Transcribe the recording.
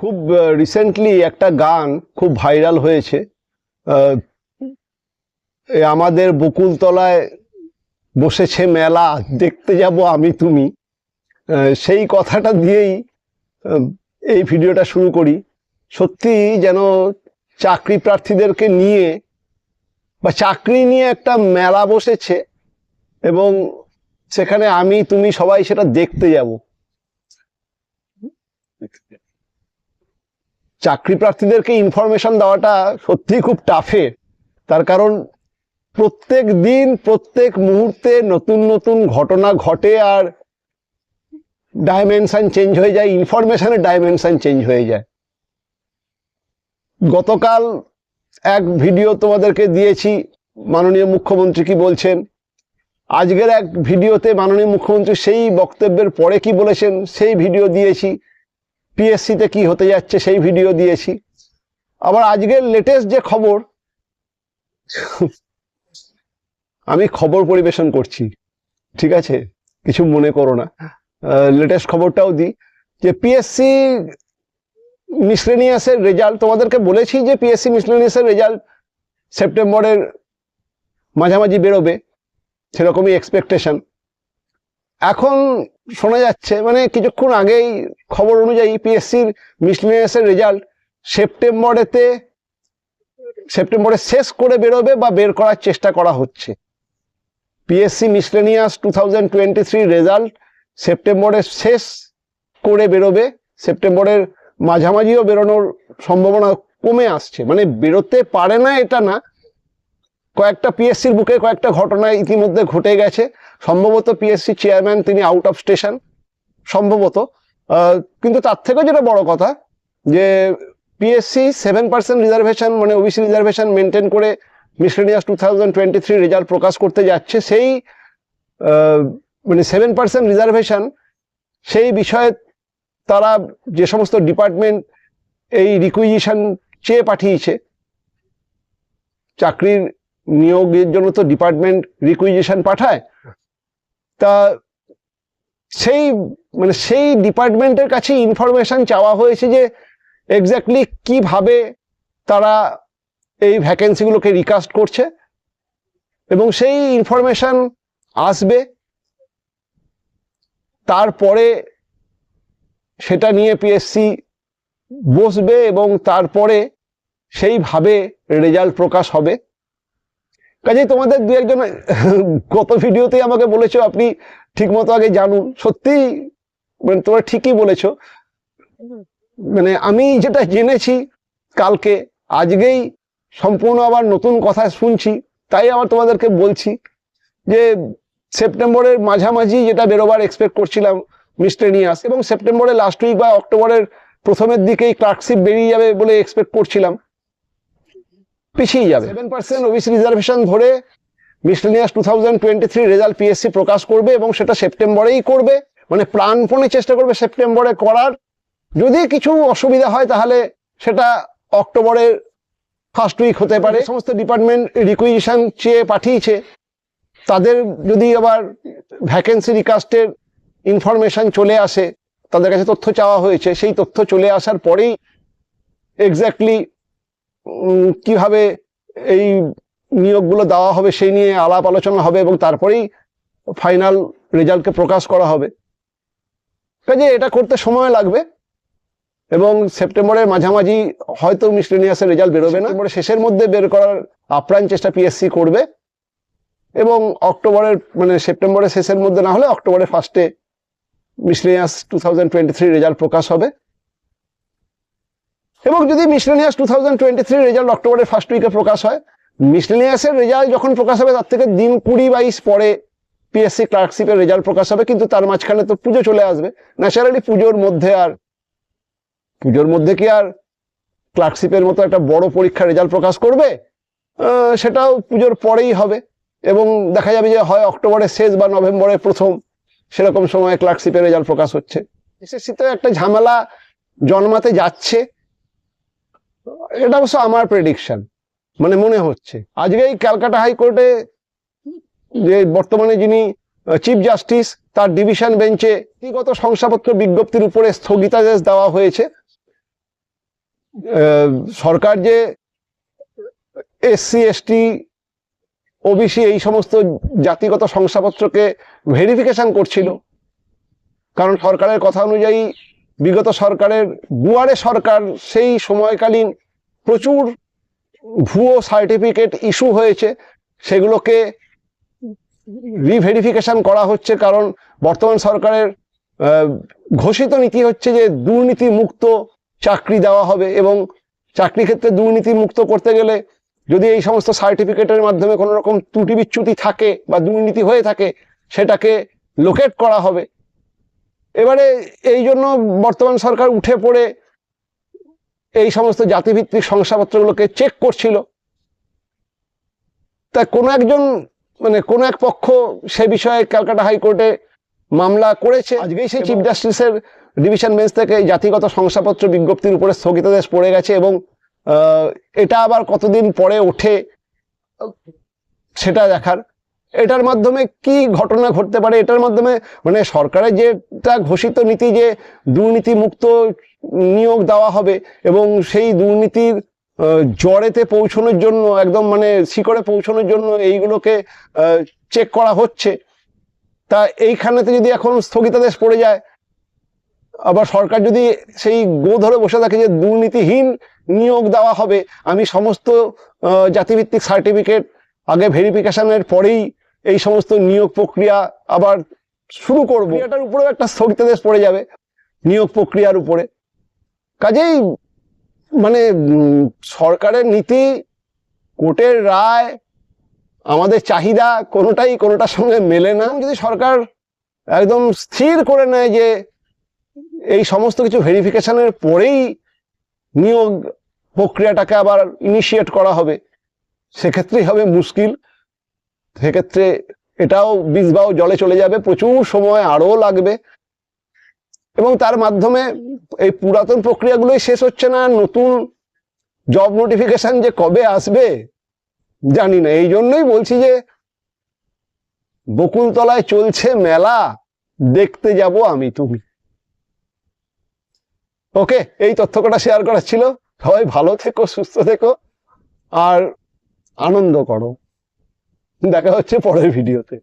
খুব রিসেন্টলি একটা গান খুব ভাইরাল হয়েছে। আমাদের বকুলতলায় বসেছে মেলা, দেখতে যাব আমি তুমি। সেই কথাটা দিয়েই এই ভিডিওটা শুরু করি। সত্যি যেন চাকরি প্রার্থীদেরকে নিয়ে বা চাকরি নিয়ে একটা মেলা বসেছে এবং সেখানে আমি তুমি সবাই সেটা দেখতে যাব। চাকরি প্রার্থীদেরকে ইনফরমেশন দেওয়াটা সত্যিই খুব টাফের, তার কারণ প্রত্যেক দিন প্রত্যেক মুহূর্তে নতুন নতুন ঘটনা ঘটে আর ডাইমেনশন চেঞ্জ হয়ে যায়, ইনফরমেশনের ডাইমেনশন চেঞ্জ হয়ে যায়। গতকাল এক ভিডিও তোমাদেরকে দিয়েছি, মাননীয় মুখ্যমন্ত্রী কি বলছেন। আজকের এক ভিডিওতে মাননীয় মুখ্যমন্ত্রী সেই বক্তব্যের পরে কি বলেছেন সেই ভিডিও দিয়েছি। পিএসসিতে কি হতে যাচ্ছে সেই ভিডিও দিয়েছি। আবার আজকের লেটেস্ট যে খবর, আমি খবর পরিবেশন করছি, ঠিক আছে, কিছু মনে করো না। লেটেস্ট খবরটাও দিই যে পিএসসি মিসলেনিয়াসের রেজাল্ট, তোমাদেরকে বলেছি যে পিএসসি মিসলেনিয়াসের রেজাল্ট সেপ্টেম্বরের মাঝামাঝি বেরোবে, সেরকমই এক্সপেকটেশন। এখন শোনা যাচ্ছে, মানে কিছুক্ষণ আগেই খবর অনুযায়ী পিএসসির মিসলেনিয়াসের রেজাল্ট সেপ্টেম্বরে শেষ করে বেরোবে বা বের করার চেষ্টা করা হচ্ছে। পিএসসি মিসলেনিয়াস 2023 রেজাল্ট সেপ্টেম্বরে শেষ করে বেরোবে, সেপ্টেম্বরের মাঝামাঝিও বেরোনোর সম্ভাবনা কমে আসছে। মানে বেরোতে পারে না এটা না, কয়েকটা পিএসসির বুকে কয়েকটা ঘটনা ইতিমধ্যে ঘটে গেছে। সম্ভবত পিএসসি চেয়ারম্যান তিনি আউট অফ স্টেশন সম্ভবত, কিন্তু তার থেকেও যেটা বড় কথা যে পিএসসি 7% রিজার্ভেশন মানে ওবিসি রিজার্ভেশন মেনটেন করে মিসলেনিয়াস 2023 রেজাল্ট প্রকাশ করতে যাচ্ছে। সেই মানে 7% রিজার্ভেশন, সেই বিষয়ে তারা যে সমস্ত ডিপার্টমেন্ট এই রিকুইজিশন চেয়ে পাঠিয়েছে, চাকরির নিয়োগের জন্য তো ডিপার্টমেন্ট রিকুইজিশন পাঠায়, তা সেই ডিপার্টমেন্টের কাছে ইনফরমেশন চাওয়া হয়েছে যে এক্স্যাক্টলি কিভাবে তারা এই ভ্যাকেন্সিগুলোকে রিকাস্ট করছে, এবং সেই ইনফরমেশন আসবে। তারপরে সেটা নিয়ে পিএসসি বসবে এবং তারপরে সেইভাবে রেজাল্ট প্রকাশ হবে। কাজেই তোমাদের দু একজন গত ভিডিওতেই আমাকে বলেছো আপনি ঠিক মতো আগে জানুন। সত্যি মানে তোমরা ঠিকই বলেছো। মানে আমি যেটা জেনেছি কালকে, আজকেই সম্পূর্ণ আবার নতুন কথা শুনছি, তাই আবার তোমাদেরকে বলছি যে সেপ্টেম্বরের মাঝামাঝি যেটা বেরোবার এক্সপেক্ট করছিলাম মিসলেনিয়াস, এবং সেপ্টেম্বরের লাস্ট উইক বা অক্টোবরের প্রথমের দিকেই ক্লার্কশিপ বেরিয়ে যাবে বলে এক্সপেক্ট করছিলাম, পিছিয়ে যাবে। 7% ওবিসি রিজার্ভেশন ধরে মিসলেনিয়াস 2023 রেজাল্ট পিএসসি প্রকাশ করবে এবং সেটা সেপ্টেম্বরেই করবে। মানে প্রাণপণে চেষ্টা করবে সেপ্টেম্বরে করার। যদি কিছু অসুবিধা হয় তাহলে সেটা অক্টোবরের ফার্স্ট উইক হতে পারে। সমস্ত ডিপার্টমেন্ট রিকুইজিশন চেয়ে পাঠিয়েছে, তাদের যদি আবার ভ্যাকেন্সি রিকাস্টের ইনফরমেশন চলে আসে, তাদের কাছে তথ্য চাওয়া হয়েছে, সেই তথ্য চলে আসার পরেই এক্স্যাক্টলি কিভাবে এই নিয়োগগুলো দেওয়া হবে সেই নিয়ে আলাপ আলোচনা হবে এবং তারপরেই ফাইনাল রেজাল্টকে প্রকাশ করা হবে। কাজে এটা করতে সময় লাগবে এবং সেপ্টেম্বরের মাঝামাঝি হয়তো মিসলেনিয়াসের রেজাল্ট বেরোবে না, শেষের মধ্যে বের করার আপ্রাণ চেষ্টা পিএসসি করবে এবং অক্টোবরের মানে সেপ্টেম্বরের শেষের মধ্যে না হলে অক্টোবরের ফার্স্টে মিসলেনিয়াস 2023 রেজাল্ট প্রকাশ হবে। এবং যদি মিসলেনিয়াস 2023 রেজাল্ট অক্টোবরের ফার্স্ট উইকে প্রকাশ হয়, মিসলেনিয়াসের রেজাল্ট যখন প্রকাশ হবে তার থেকে দিন 20-22 পরে পিএসসি ক্লার্কশিপের রেজাল্ট প্রকাশ হবে। কিন্তু তার মাঝখানে তো পুজো চলে আসবে ন্যাচারালি। পুজোর মধ্যে কি আর ক্লার্কশিপের মতো একটা বড় পরীক্ষার রেজাল্ট প্রকাশ করবে? সেটাও পুজোর পরেই হবে এবং দেখা যাবে যে হয় অক্টোবরের শেষ বা নভেম্বরের প্রথম, সেরকম সময়ে ক্লার্কশিপের রেজাল্ট প্রকাশ হচ্ছে। এসএসসিতে একটা ঝামেলা জন্মাতে যাচ্ছে, এটা অবশ্য আমার প্রেডিকশন, মানে মনে হচ্ছে। আজকেই ক্যালকাটা হাইকোর্টে যে বর্তমানে যিনি চিফ জাস্টিস, তার ডিভিশন বেঞ্চে ব্যক্তিগত শংসাপত্র বিজ্ঞপ্তির উপরে স্থগিতাদেশ দেওয়া হয়েছে সরকার যে SC ST OBC এই সমস্ত জাতিগত শংসাপত্রকে ভেরিফিকেশন করছিল, কারণ সরকারের কথা অনুযায়ী বিগত সরকারের দুয়ারে সরকার সেই সময়কালীন প্রচুর ভুয়ো সার্টিফিকেট ইস্যু হয়েছে, সেগুলোকে রিভেরিফিকেশন করা হচ্ছে। কারণ বর্তমান সরকারের ঘোষিত নীতি হচ্ছে যে দুর্নীতি মুক্ত চাকরি দেওয়া হবে, এবং চাকরি ক্ষেত্রে দুর্নীতি মুক্ত করতে গেলে যদি এই সমস্ত সার্টিফিকেটের মাধ্যমে কোনো রকম ত্রুটি বিচ্যুতি থাকে বা দুর্নীতি হয়ে থাকে, সেটাকে লোকেট করা হবে। এবারে এই জন্য বর্তমান সরকার উঠে পড়ে এই সমস্ত জাতিভিত্তিক শংসাপত্রগুলোকে চেক করছিল। তা কোনো একজন কোনো এক পক্ষ সে বিষয়ে ক্যালকাটা হাইকোর্টে মামলা করেছে। আজকেই সেই চিফ জাস্টিসের ডিভিশন বেঞ্চ থেকে জাতিগত শংসাপত্র বিজ্ঞপ্তির উপরে স্থগিতাদেশ পড়ে গেছে, এবং এটা আবার কতদিন পরে ওঠে সেটা দেখার। এটার মাধ্যমে কি ঘটনা ঘটতে পারে, এটার মাধ্যমে সরকারের যেটা ঘোষিত নীতি যে দুর্নীতি মুক্ত নিয়োগ দেওয়া হবে, এবং সেই দুর্নীতির জড়েতে পৌঁছানোর জন্য একদম শিকড়ে পৌঁছানোর জন্য এইগুলোকে চেক করা হচ্ছে। তা এইখানেতে যদি এখন স্থগিতাদেশ পড়ে যায়, আবার সরকার যদি সেই গো ধরে বসে থাকে যে দুর্নীতিহীন নিয়োগ দেওয়া হবে, আমি সমস্ত জাতিভিত্তিক সার্টিফিকেট আগে ভেরিফিকেশনের পরেই এই সমস্ত নিয়োগ প্রক্রিয়া আবার শুরু করবো, এটার উপরেও একটা স্থগিতাদেশ পড়ে যাবে নিয়োগ প্রক্রিয়ার উপরে। কাজেই সরকারের নীতি, কোর্টের রায়, আমাদের চাহিদা কোনোটার সঙ্গে মেলে না। যদি সরকার একদম স্থির করে নেয় যে এই সমস্ত কিছু ভেরিফিকেশনের পরেই নিয়োগ প্রক্রিয়াটাকে আবার ইনিশিয়েট করা হবে, সেক্ষেত্রেই হবে মুশকিল। সেক্ষেত্রে এটাও বিষবাও জলে চলে যাবে, প্রচুর সময় আরও লাগবে, এবং তার মাধ্যমে এই পুরাতন প্রক্রিয়াগুলোই শেষ হচ্ছে না। নতুন জব নোটিফিকেশন যে কবে আসবে জানি না। এই জন্যই বলছি যে বকুলতলায় চলছে মেলা, দেখতে যাব আমি তুমি। ওকে, এই তথ্য কটা শেয়ার করার ছিল। সবাই ভালো থেকো, সুস্থ থেকো, আর আনন্দ করো। দেখা হচ্ছে পরের ভিডিওতে।